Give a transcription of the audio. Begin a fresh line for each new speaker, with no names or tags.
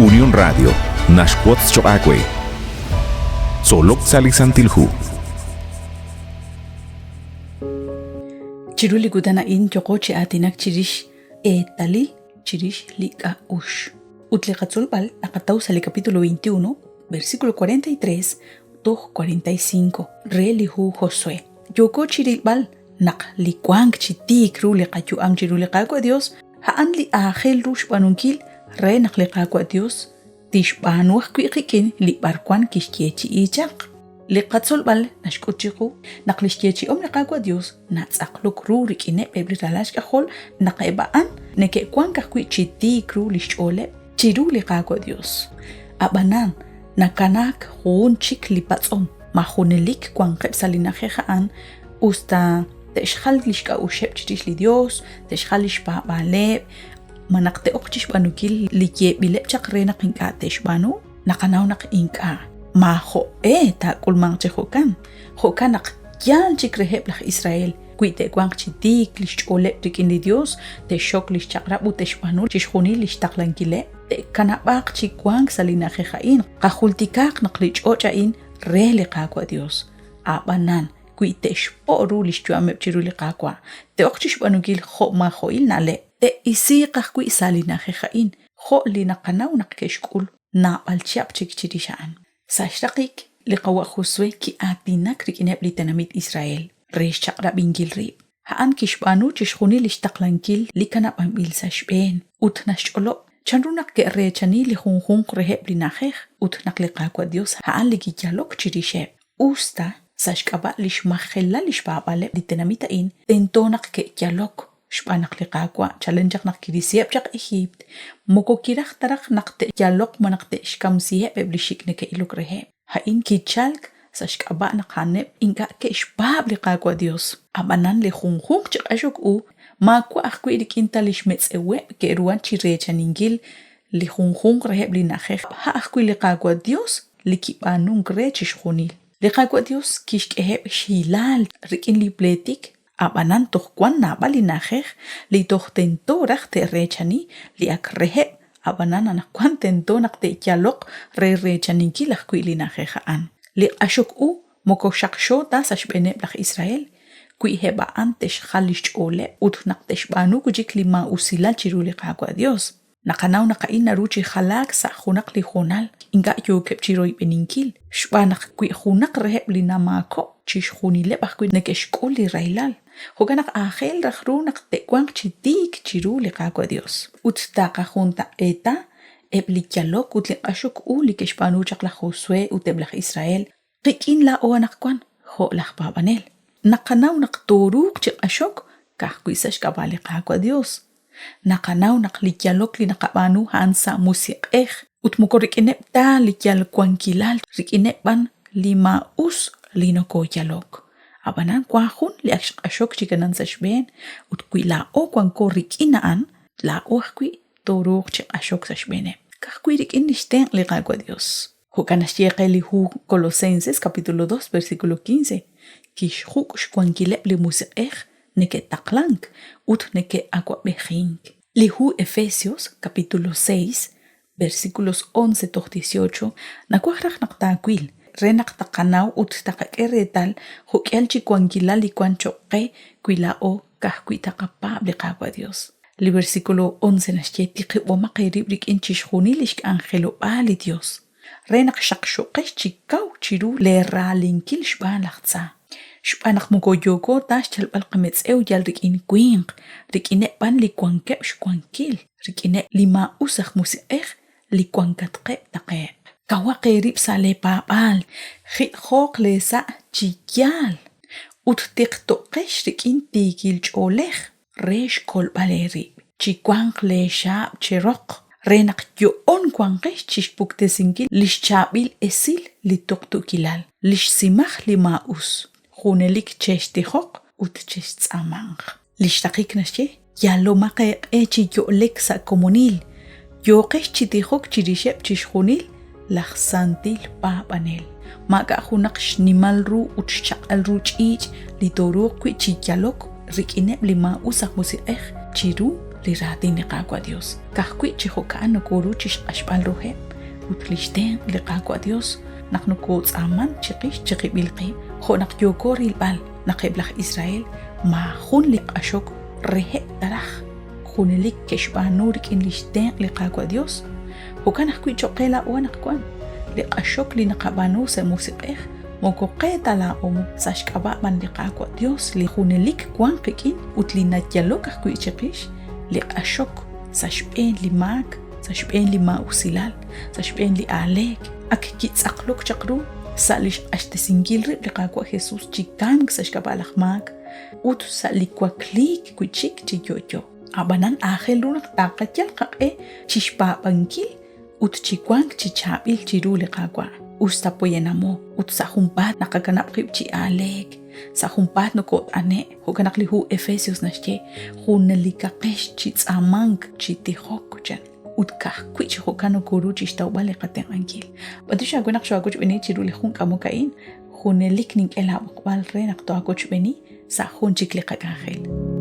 Unión Radio, Nashquots Choacue. Solok Salisantilhu.
Chiruli gudana in chocoche atinak chirish tali chirish lika ush. Utlecatzolbal acatau sale capítulo 21, versículo 43, 45. Relihu Josué. Yoko chirilbal nak likuang chitik rule kayu ang chirule kago a Dios. Haan li ahel rush banunkil re nak le kago a Dios. Tish banuach kwikikin li barkwan kishkiechi ichak. Liqatzolbal nashkuchiku naqlishkiechi le kago a Dios. Natsakluk rurik ine pebliralash kahol naqebaan neke kwan kahkwi chitik rulish ole. Chirule kago a Dios. Abanan nakanak hun chik lipatson. Mahunelik kwan kepsalinajehaan usta teshal lishka ushep chirish li Dios, teshal lishpa baleb, manakte okchish banukil likye bilep chakrena kinka teshbanu, nakanaw nak inka. Maho ta kulmang chehokan. Hokan nak yan chikrehep lak Israel. Kuite kwang chitik lish olep rikin li Dios, te shok lish chakrabu teshbanu, chishhuni lish taklankile, te kanabak chikwang salinajehain, kahultikak naklich ochain, rele kago a Dios. Abanan kuitesh poru lishtuamep chiruli kakwa. Te okchish banugil ho ma hoil nale. Te isi kakwi salina jejain. Ho li nakanaw nakeshkul na balchiap chikchirishaan. Sashrakik liqawa Josué ki atinak rikinep li tanamit Israel. Resh chakra bingil rib. Haan kishbanu chishkhuni lishtaqlankil li kanap amil sashben. Ut nasholo. Chanrunak ke rechani li hunhung rehep li najej. Ut nakliqakwa Dios haan li kikyalok chirishep. Usta sashkaba lishmajela lishbabale litenamitain tentonak ke kyalok shpanak liqakwa challenjak nak kirisiep jak Egypt moko kirak tarak nakte kyalok manakte shkamsiep eblishik neke iluk rehe hain kichalk sashkaba nakhanep inka ke shbab liqakwa Dios abanan li khunkhung jak ashuk u makwa akwi dikinta lishmetsewe ke ruan chirechaningil li khunkhung reheb li najej ha akwi liqakwa Dios likibanung rechishkhunil Liqago Dios kishkeheb shilal rikin li pletik abanan tohkwan nabali najej li tohtentoraj te rechani li akreheb abanan anakwan tentonak te kyalok re rechani kilaj kwi li najejaan li ashok u moko shakshota sashbeneb laj Israel kwi heba antesh khalish ole utnak teshbanu kujik lima usilal chiru liqago Dios nakanaw nakain naruchi khalak sa khunak li khonal inga yokep chiroy beninkil shbanak kwi khunak reheb li namako chish khunile bakwi nekeshkul li railal hoganak ahel rakhrunak tekwang chitik chiru li qago Dios uttaka junta eta eblikyalok utli ashuk u li keshbanu chakla Josué uteblaj Israel qikin la oanakwan ho laj babanel nakanaw naktoruk chik ashok kahkwisash kabali qago Dios nakanaw naklikyalok li nakabanu hansa musik utmuko rikinep ta likyal kwankilal rikinep ban lima us linoko kyalok abanan kwahun li ashok chikanan sashben utkwila o kwanko rikinaan la ohkwi torok chik ashok sashbene kahkwi rikin nishten li qago Dios hukanash li hu Colosenses capítulo 2 versículo 15 kishhuk shkwankilep li musik neke taklank ut neke agua bejink. Lihu Efesios capítulo 6 versículos 11-18 nakuahraj naktakwil renak takanaw ut takakeretal hukyal chikwankila likwanchoke kwilao kahkwita kapable kagwa Dios. Li versículo 11 nashketi qiboma qiribrik inchishkhunilish angelo ali Dios. Renak shakshoke chikaw chiru le ralinkil shban lahtsa. Shpanak muko yoko tash chalbal qamets yal rikin kwing rikine pan li kwankep shkwankil rikine lima usakh musiq li kwankatqeb taqeb kawa qerib sale papal khit khok lesa chikyal ut tiqto qish rikin tikil cholej resh kolbaleri chikwanq le shab cherok renak yo on kwanqish chishpuktesinki lish chabil esil li toqtu kilal lish simach lima us Hunelik cheshtihok ut chestamang. Lishtakik nashe, yalo make echi yo leksa komunil. Yo chitihok chirishep chishunil, lachsantil papanel. Maga hunak shnimal ru ut shakal ruch ich, litoruk kwi chikyalok, rikine lima usak musi chiru, li ratin li qaqwa Dios kahkwi chihokaan no koru chish ashbal ruhe utlishten li qaqwa Dios nakno ko tsaman chiqish chiqibilqi khonak yokori bal naqiblah Israel ma khun li ashok rehe tarah khunilik keshbanur kin lishten li qaqwa Dios hukan ahkwi choqela wanaqkwan li ashok li naqabanu sa musiqeh moko qeta la sa shkaba man li qaqwa Dios li khunilik kwan qikin utlinat yalok ahkwi chiqish li ashok sa shben li mak sa shben li ma usilal sa shben li alek ak kitsaqlok chaqru salish ashtesingil li qaqwa Jesus chikam sa shkaba lakhmak ut sa li kwaklik kuchik chiyoyo abanan ahel runak taqatyal qaqe chishpa bankil ut chikwang chichabil chiru li qaqwa ustapoyenamo ut sa humpat nakaganap qib chi alek sa humpat no kot ane hukanak li hu Efesios nashke hunelikakesh chitsamang chitihok chen ut kahkwi chihokano kuru chishtawbale qateng angil badusha gunak shwaguch beni chiru li hun kamukain hunelik ning ela uqbal re nak to aguch beni sa hun chikli qaqahel